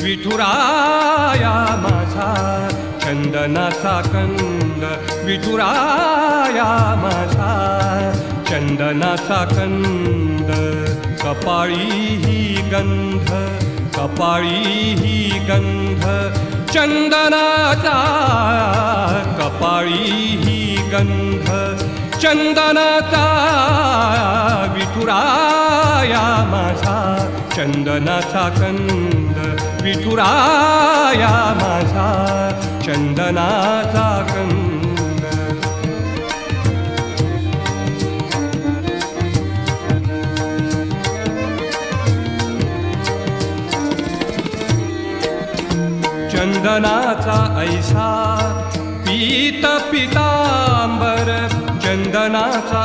विठुराया माझा चंदनाचा कंद, विठुराया माझा चंदनाचा कंद. कपाळी ही गंध, कपाळी ही गंध चंदनाचा, कपाळी ही गंध चंदनाचा. विठुराया माझा चंदनाचा कंद, विठुराया माझा चंदनाचा कंद. चंदनाचा ऐसा पीत पितांबर, चंदनाचा